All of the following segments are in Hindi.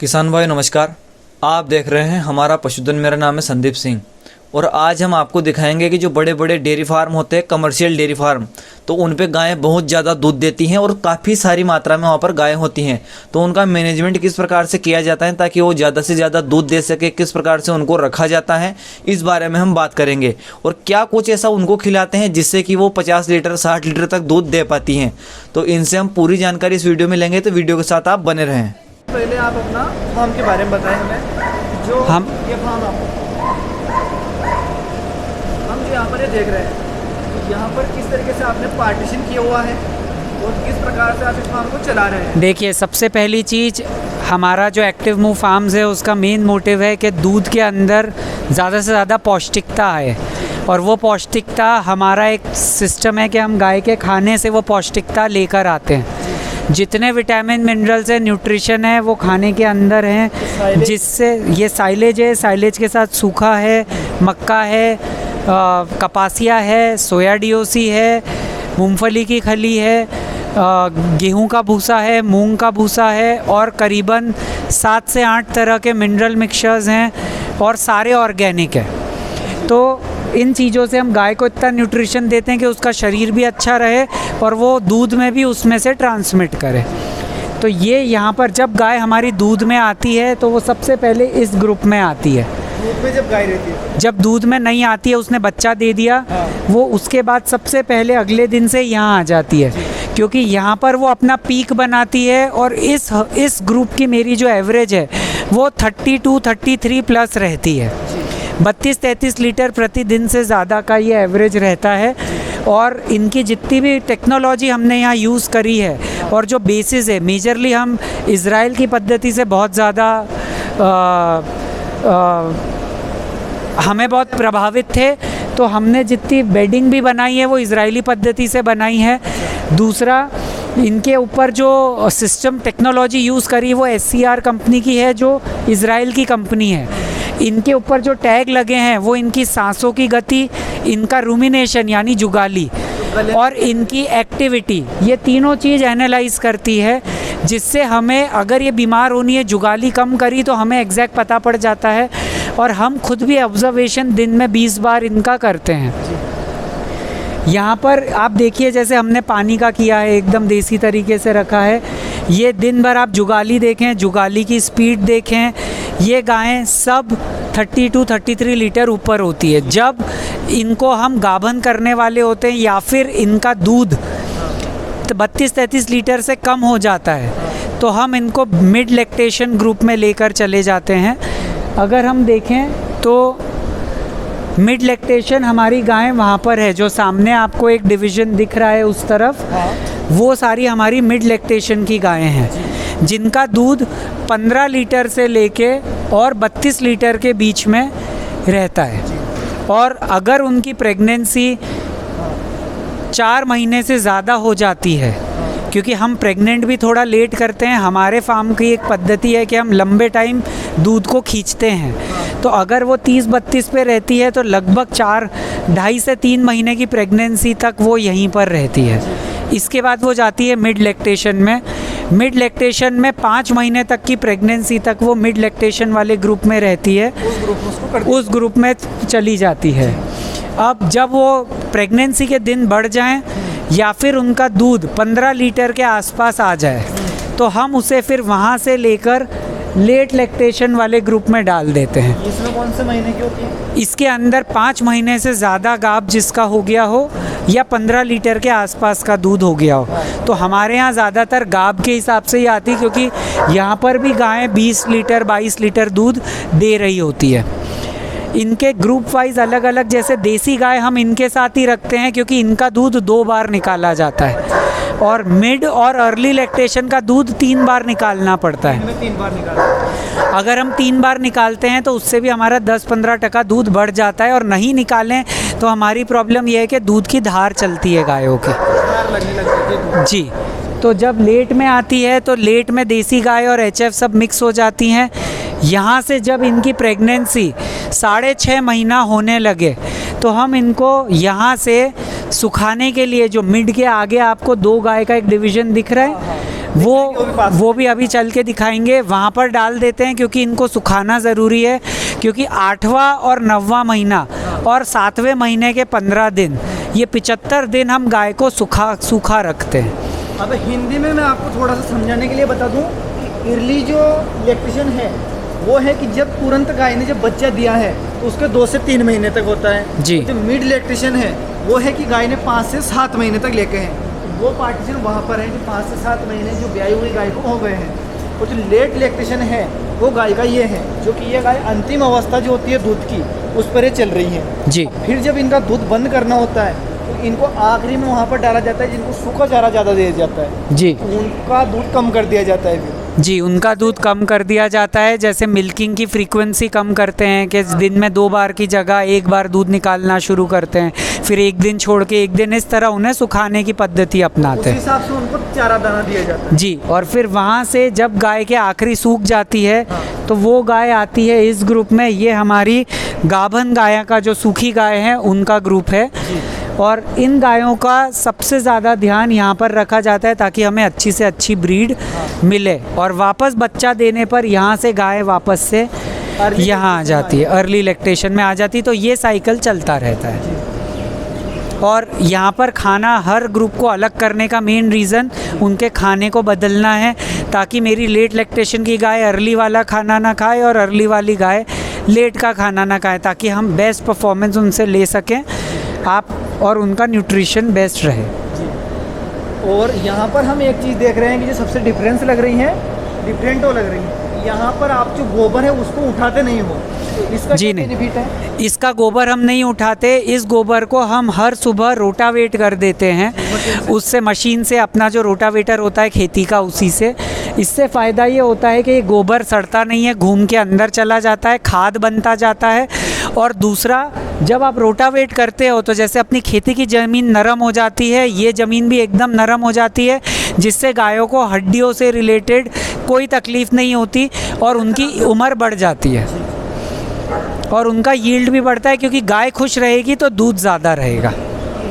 किसान भाई नमस्कार। आप देख रहे हैं हमारा पशुधन। मेरा नाम है संदीप सिंह और आज हम आपको दिखाएंगे कि जो बड़े बड़े डेयरी फार्म होते हैं, कमर्शियल डेयरी फार्म, तो उन पे गायें बहुत ज़्यादा दूध देती हैं और काफ़ी सारी मात्रा में वहाँ पर गायें होती हैं। तो उनका मैनेजमेंट किस प्रकार से किया जाता है ताकि वो ज़्यादा से ज़्यादा दूध दे सके, किस प्रकार से उनको रखा जाता है, इस बारे में हम बात करेंगे। और क्या कुछ ऐसा उनको खिलाते हैं जिससे कि वो 50 लीटर 60 लीटर तक दूध दे पाती हैं। तो इनसे हम पूरी जानकारी इस वीडियो में लेंगे, तो वीडियो के साथ आप बने रहें। पहले आप अपना फार्म के बारे में बताएं हमें। जो हम ये फार्म हम जो यहाँ पर ये देख रहे हैं, यहाँ पर किस तरीके से आपने पार्टीशन किया हुआ है और किस प्रकार से आप इस फार्म को चला रहे हैं। देखिए, सबसे पहली चीज़, हमारा जो एक्टिव मूव फार्म्स है उसका मेन मोटिव है कि दूध के अंदर ज़्यादा से ज़्यादा पौष्टिकता है। और वो पौष्टिकता, हमारा एक सिस्टम है कि हम गाय के खाने से वो पौष्टिकता लेकर आते हैं। जितने विटामिन मिनरल्स है, न्यूट्रिशन है, वो खाने के अंदर हैं, जिससे ये साइलेज है, साइलेज के साथ सूखा है, मक्का है, कपासिया है, सोया डीओसी है, मूंगफली की खली है, गेहूं का भूसा है, मूंग का भूसा है और करीबन 7 से 8 तरह के मिनरल मिक्सचर्स हैं और सारे ऑर्गेनिक है। तो इन चीज़ों से हम गाय को इतना न्यूट्रिशन देते हैं कि उसका शरीर भी अच्छा रहे और वो दूध में भी उसमें से ट्रांसमिट करे। तो ये यहाँ पर जब गाय हमारी दूध में आती है तो वो सबसे पहले इस ग्रुप में आती है। दूध में जब गाय रहती है, जब दूध में नहीं आती है, उसने बच्चा दे दिया, वो उसके बाद सबसे पहले अगले दिन से यहाँ आ जाती है, क्योंकि यहाँ पर वो अपना पीक बनाती है। और इस ग्रुप की मेरी जो एवरेज है वो 32-33 प्लस रहती है। 32-33 लीटर प्रतिदिन से ज़्यादा का ये एवरेज रहता है। और इनकी जितनी भी टेक्नोलॉजी हमने यहाँ यूज़ करी है और जो बेसिस है, मेजरली हम इज़राइल की पद्धति से बहुत ज़्यादा हमें बहुत प्रभावित थे, तो हमने जितनी बेडिंग भी बनाई है वो इज़राइली पद्धति से बनाई है। दूसरा, इनके ऊपर जो सिस्टम टेक्नोलॉजी यूज़ करी वो SCR कंपनी की है, जो इज़राइल की कंपनी है। इनके ऊपर जो टैग लगे हैं वो इनकी सांसों की गति, इनका रूमिनेशन यानी जुगाली और इनकी एक्टिविटी, ये तीनों चीज़ एनालाइज करती है, जिससे हमें अगर ये बीमार होनी है, जुगाली कम करी, तो हमें एग्जैक्ट पता पड़ जाता है। और हम खुद भी ऑब्जर्वेशन दिन में 20 बार इनका करते हैं। यहाँ पर आप देखिए, जैसे हमने पानी का किया है, एकदम देसी तरीके से रखा है। ये दिन भर आप जुगाली देखें, जुगाली की स्पीड देखें, ये गायें सब 32-33 लीटर ऊपर होती है। जब इनको हम गाभन करने वाले होते हैं या फिर इनका दूध 32-33 लीटर से कम हो जाता है, तो हम इनको मिड लैक्टेशन ग्रुप में लेकर चले जाते हैं। अगर हम देखें तो मिड लैक्टेशन हमारी गायें वहाँ पर है, जो सामने आपको एक डिवीज़न दिख रहा है उस तरफ, वो सारी हमारी मिड लैक्टेशन की गायें हैं, जिनका दूध 15 लीटर से लेके और 32 लीटर के बीच में रहता है। और अगर उनकी प्रेगनेंसी 4 महीने से ज़्यादा हो जाती है, क्योंकि हम प्रेग्नेंट भी थोड़ा लेट करते हैं, हमारे फार्म की एक पद्धति है कि हम लंबे टाइम दूध को खींचते हैं, तो अगर वो 30-32 पे रहती है तो लगभग 2.5 से 3 महीने की प्रेगनेंसी तक वो यहीं पर रहती है। इसके बाद वो जाती है मिड लैक्टेशन में। मिड लैक्टेशन में 5 महीने तक की प्रेगनेंसी तक वो मिड लैक्टेशन वाले ग्रुप में रहती है, उस ग्रुप में चली जाती है। अब जब वो प्रेगनेंसी के दिन बढ़ जाएं या फिर उनका दूध 15 लीटर के आसपास आ जाए, तो हम उसे फिर वहाँ से लेकर लेट लैक्टेशन वाले ग्रुप में डाल देते हैं। इसमें कौन से महीने की होती है? इसके अंदर 5 महीने से ज़्यादा गाभ जिसका हो गया हो या 15 लीटर के आसपास का दूध हो गया हो, तो हमारे यहाँ ज़्यादातर गाभ के हिसाब से ही आती, क्योंकि यहाँ पर भी गायें 20 लीटर 22 लीटर दूध दे रही होती है। इनके ग्रुप वाइज अलग अलग, जैसे देसी गाय हम इनके साथ ही रखते हैं, क्योंकि इनका दूध 2 बार निकाला जाता है और मिड और अर्ली लैक्टेशन का दूध 3 बार निकालना पड़ता है। 3 बार निकालते। अगर हम 3 बार निकालते हैं तो उससे भी हमारा 10-15% दूध बढ़ जाता है, और नहीं निकालें तो हमारी प्रॉब्लम यह है कि दूध की धार चलती है गायों की। लगने लगती है जी। तो जब लेट में आती है तो लेट में देसी गाय और HF सब मिक्स हो जाती हैं। यहाँ से जब इनकी प्रेगनेंसी 6.5 महीना होने लगे तो हम इनको यहाँ से सुखाने के लिए, जो मिड के आगे आपको 2 गाय का एक डिवीज़न दिख रहा है, वो भी अभी चल के दिखाएंगे। वहाँ पर डाल देते हैं क्योंकि इनको सुखाना ज़रूरी है, क्योंकि 8वां और 9वां महीना और 7वें महीने के 15 दिन, ये 75 दिन हम गाय को सूखा रखते हैं। अब हिंदी में मैं आपको थोड़ा सा समझाने के लिए बता दूं कि अर्ली जो लैक्टेशन है वो है कि जब तुरंत गाय ने जब बच्चा दिया है तो उसके 2 से 3 महीने तक होता है। जी। जो मिड लैक्टेशन है वो है कि गाय ने 5 से 7 महीने तक लेके हैं। वो पार्टीशन वहाँ पर है जो 5 से 7 महीने जो ब्याई हुई गाय को हो गए हैं। और जो लेट लैक्टेशन है वो गाय का ये है, जो कि ये गाय अंतिम अवस्था जो होती है दूध की उस पर ये चल रही है। जी। फिर जब इनका दूध बंद करना होता है तो इनको आखिरी में वहाँ पर डाला जाता है जिनको सूखा चारा ज़्यादा दिया जाता है। जी। उनका दूध कम कर दिया जाता है फिर। जी, उनका दूध कम कर दिया जाता है। जैसे मिल्किंग की फ्रीक्वेंसी कम करते हैं कि दिन में 2 बार की जगह 1 बार दूध निकालना शुरू करते हैं, फिर 1 दिन छोड़ के 1 दिन, इस तरह उन्हें सुखाने की पद्धति अपनाते उस हैं। हिसाब से उनको चारा दाना दिया जाता है। जी। और फिर वहाँ से जब गाय के आखिरी सूख जाती है तो वो गाय आती है इस ग्रुप में। ये हमारी गाभन गाय का जो सूखी गाय है उनका ग्रुप है। और इन गायों का सबसे ज़्यादा ध्यान यहाँ पर रखा जाता है ताकि हमें अच्छी से अच्छी ब्रीड मिले, और वापस बच्चा देने पर यहाँ से गाय वापस से यहाँ आ जाती है, अर्ली लैक्टेशन में आ जाती है। तो ये साइकिल चलता रहता है। और यहाँ पर खाना हर ग्रुप को अलग करने का मेन रीज़न उनके खाने को बदलना है, ताकि मेरी लेट लैक्टेशन की गाय अर्ली वाला खाना ना खाए और अर्ली वाली गाय लेट का खाना ना खाए, ताकि हम बेस्ट परफॉर्मेंस उनसे ले सकें आप, और उनका न्यूट्रिशन बेस्ट रहे। और यहाँ पर हम एक चीज़ देख रहे हैं कि जो सबसे डिफरेंस लग रही है, डिफरेंट हो लग रही है, यहाँ पर आप जो गोबर है उसको उठाते नहीं हो, तो इसका जी क्या नहीं। बेनिफिट है? इसका गोबर हम नहीं उठाते। इस गोबर को हम हर सुबह रोटावेट कर देते हैं उससे, मशीन से। अपना जो रोटावेटर होता है खेती का, उसी से। इससे फ़ायदा ये होता है कि ये गोबर सड़ता नहीं है, घूम के अंदर चला जाता है, खाद बनता जाता है। और दूसरा, जब आप रोटावेट करते हो तो जैसे अपनी खेती की ज़मीन नरम हो जाती है, ये ज़मीन भी एकदम नरम हो जाती है, जिससे गायों को हड्डियों से रिलेटेड कोई तकलीफ़ नहीं होती और उनकी उम्र बढ़ जाती है और उनका यील्ड भी बढ़ता है, क्योंकि गाय खुश रहेगी तो दूध ज़्यादा रहेगा।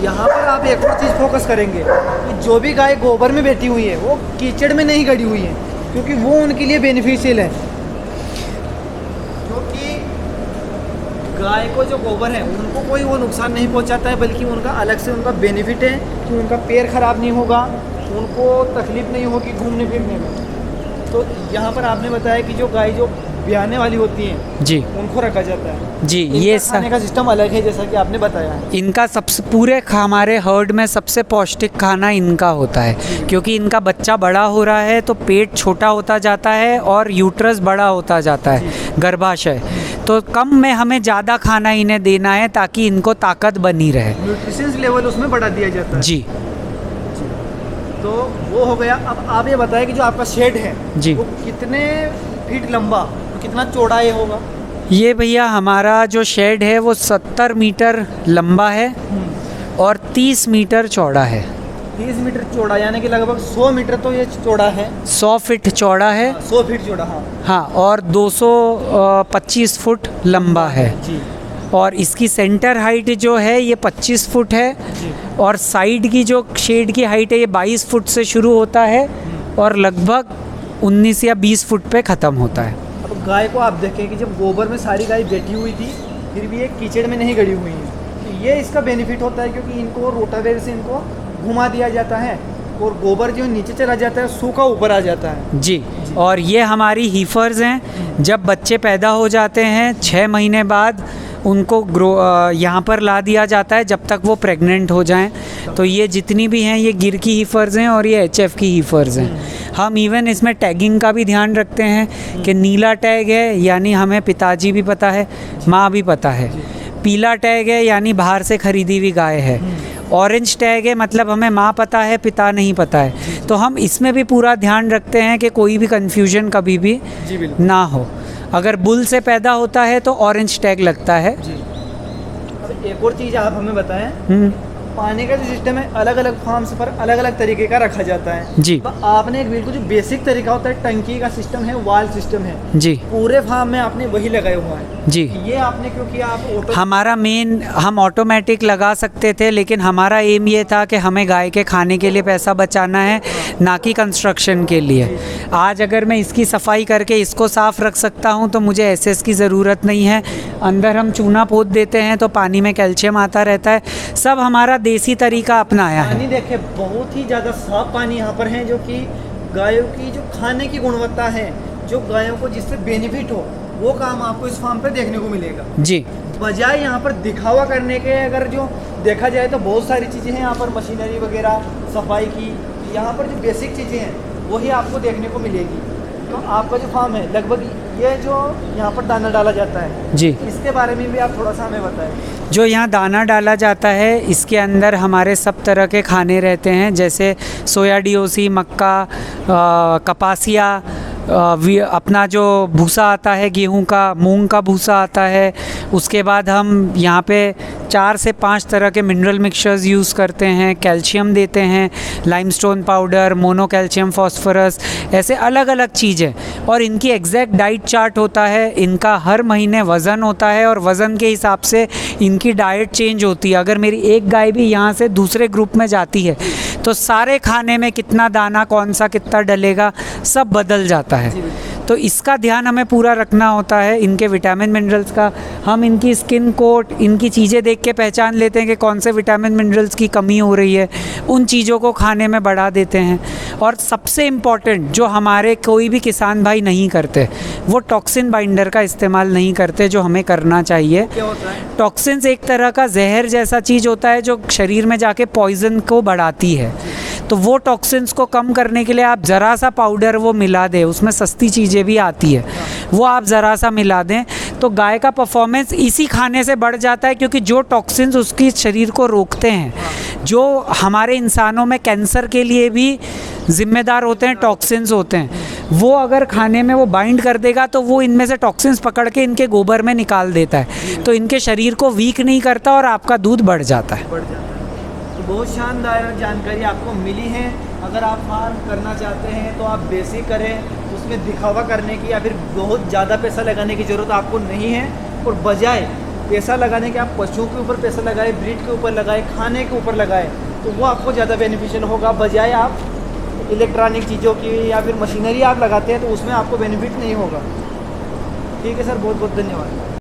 यहाँ पर आप एक और चीज़ फोकस करेंगे कि जो भी गाय गोबर में बैठी हुई है वो कीचड़ में नहीं गड़ी हुई है, क्योंकि वो उनके लिए बेनिफिशियल है। क्योंकि गाय को जो गोबर है उनको कोई वो नुकसान नहीं पहुँचाता है, बल्कि उनका अलग से उनका बेनिफिट है कि उनका पैर ख़राब नहीं होगा, उनको तकलीफ़ नहीं होगी घूमने फिरने में। तो यहाँ पर आपने बताया कि जो गाय जो ब्याने वाली होती हैं जी, उनको रखा जाता है। जी। इनका ये खाने का सिस्टम अलग है, जैसा कि आपने बताया है। इनका सबसे पूरे हमारे हर्ड में सबसे पौष्टिक खाना इनका होता है, क्योंकि इनका बच्चा बड़ा हो रहा है तो पेट छोटा होता जाता है और यूट्रस बड़ा होता जाता है, गर्भाशय। तो कम में हमें ज़्यादा खाना इन्हें देना है ताकि इनको ताकत बनी रहे। न्यूट्रिशंस लेवल उसमें बढ़ा दिया जाता है। जी। तो वो हो गया। अब आप ये बताएं कि जो आपका शेड है जी, वो कितने फीट लंबा और कितना चौड़ा ये होगा? ये भैया हमारा जो शेड है वो 70 मीटर लंबा है और 30 मीटर चौड़ा है। 30 मीटर चौड़ा, यानी कि लगभग 100 मीटर तो ये चौड़ा है। 100 फीट चौड़ा है। 100 फीट चौड़ा, हाँ। हाँ, और 225 फुट लंबा है। जी। और इसकी सेंटर हाइट जो है ये 25 फुट है, और साइड की जो शेड की हाइट है ये 22 फुट से शुरू होता है और लगभग 19 या 20 फुट पे ख़त्म होता है। अब गाय को आप देखें कि जब गोबर में सारी गाय बैठी हुई थी फिर भी ये कीचड़ में नहीं गड़ी हुई है, तो ये इसका बेनिफिट होता है, क्योंकि इनको रोटावेटर से इनको घुमा दिया जाता है और गोबर जो नीचे चला जाता है, सूखा ऊपर आ जाता है। जी। और ये हमारी हीफर्स हैं। जब बच्चे पैदा हो जाते हैं 6 महीने बाद उनको यहाँ पर ला दिया जाता है जब तक वो प्रेग्नेंट हो जाएं। तो ये जितनी भी हैं ये गिर की हीफर्स हैं और ये HF की हीफर्स हैं। हम इवन इसमें टैगिंग का भी ध्यान रखते हैं कि नीला टैग है यानी हमें पिताजी भी पता है, माँ भी पता है। पीला टैग है यानी बाहर से खरीदी हुई गाय है। ऑरेंज टैग है मतलब हमें माँ पता है, पिता नहीं पता है। तो हम इसमें भी पूरा ध्यान रखते हैं कि कोई भी कन्फ्यूजन कभी भी ना हो। अगर बुल से पैदा होता है तो ऑरेंज टैग लगता है। अब एक और चीज़ आप हमें बताएं पानी का जो सिस्टम है अलग अलग फार्म्स पर अलग अलग तरीके का रखा जाता है जी। तो आपने एक बिल्कुल जो बेसिक तरीका होता है टंकी का सिस्टम है, वाल सिस्टम है, जी पूरे फार्म में आपने वही लगाया हुआ है। जी। ये आपने क्यों किया? आप ऑटो हमारा मेन, हम ऑटोमेटिक लगा सकते थे लेकिन हमारा एम ये था कि हमें गाय के खाने के लिए पैसा बचाना है, ना कि कंस्ट्रक्शन के लिए। आज अगर मैं इसकी सफाई करके इसको साफ़ रख सकता हूँ तो मुझे एसएस की ज़रूरत नहीं है। अंदर हम चूना पोत देते हैं तो पानी में कैल्शियम आता रहता है। सब हमारा देसी तरीका अपनाया है। पानी देखे बहुत ही ज़्यादा साफ पानी यहाँ पर है, जो कि गायों की जो खाने की गुणवत्ता है, जो गायों को जिससे बेनिफिट हो, वो काम आपको इस फार्म पे देखने को मिलेगा। जी बजाय यहाँ पर दिखावा करने के, अगर जो देखा जाए तो बहुत सारी चीज़ें हैं यहाँ पर, मशीनरी वगैरह, सफाई की, यहाँ पर जो बेसिक चीज़ें हैं वही आपको देखने को मिलेगी। तो आपका जो फार्म है लगभग ये जो यहाँ पर दाना डाला जाता है जी। इसके बारे में भी आप थोड़ा सा हमें बताएं। जो यहाँ दाना डाला जाता है इसके अंदर हमारे सब तरह के खाने रहते हैं, जैसे सोया डीओसी, मक्का, कपासिया, अपना जो भूसा आता है गेहूं का, मूंग का भूसा आता है। उसके बाद हम यहाँ पे 4 से 5 तरह के मिनरल मिक्सचर्स यूज़ करते हैं, कैल्शियम देते हैं, limestone powder, mono calcium phosphorus, ऐसे अलग अलग चीज़ें। और इनकी एग्जैक्ट डाइट चार्ट होता है, इनका हर महीने वज़न होता है और वज़न के हिसाब से इनकी डाइट चेंज होती है। अगर मेरी एक गाय भी यहाँ से दूसरे ग्रुप में जाती है तो सारे खाने में कितना दाना, कौन सा कितना डलेगा, सब बदल जाता है। तो इसका ध्यान हमें पूरा रखना होता है। इनके विटामिन मिनरल्स का हम इनकी स्किन कोट, इनकी चीज़ें देख के पहचान लेते हैं कि कौन से विटामिन मिनरल्स की कमी हो रही है, उन चीज़ों को खाने में बढ़ा देते हैं। और सबसे इम्पॉर्टेंट जो हमारे कोई भी किसान भाई नहीं करते, वो टॉक्सिन बाइंडर का इस्तेमाल नहीं करते, जो हमें करना चाहिए। क्या होता है? टॉक्सिन्स एक तरह का जहर जैसा चीज़ होता है जो शरीर में जाके पॉइजन को बढ़ाती है। तो वो टॉक्सिन्स को कम करने के लिए आप ज़रा सा पाउडर वो मिला दें, उसमें सस्ती चीज़ें भी आती है, वो आप ज़रा सा मिला दें तो गाय का परफॉर्मेंस इसी खाने से बढ़ जाता है, क्योंकि जो टॉक्सिन्स उसकी शरीर को रोकते हैं, जो हमारे इंसानों में कैंसर के लिए भी ज़िम्मेदार होते हैं, टॉक्सिन्स होते हैं, वो अगर खाने में वो बाइंड कर देगा तो वो इनमें से टॉक्सिन्स पकड़ के इनके गोबर में निकाल देता है, तो इनके शरीर को वीक नहीं करता और आपका दूध बढ़ जाता है। बढ़ जाता है। तो बहुत शानदार जानकारी आपको मिली है। अगर आप फार्म करना चाहते हैं तो आप बेसिक करें, उसमें दिखावा करने की या फिर बहुत ज़्यादा पैसा लगाने की ज़रूरत आपको नहीं है। और बजाय पैसा लगाने के आप पशुओं के ऊपर पैसा लगाए, ब्रीड के ऊपर लगाए, खाने के ऊपर लगाए, तो वो आपको ज़्यादा बेनिफिशियल होगा। बजाय आप इलेक्ट्रॉनिक चीज़ों की या फिर मशीनरी आप लगाते हैं तो उसमें आपको बेनिफिट नहीं होगा। ठीक है सर, बहुत बहुत धन्यवाद।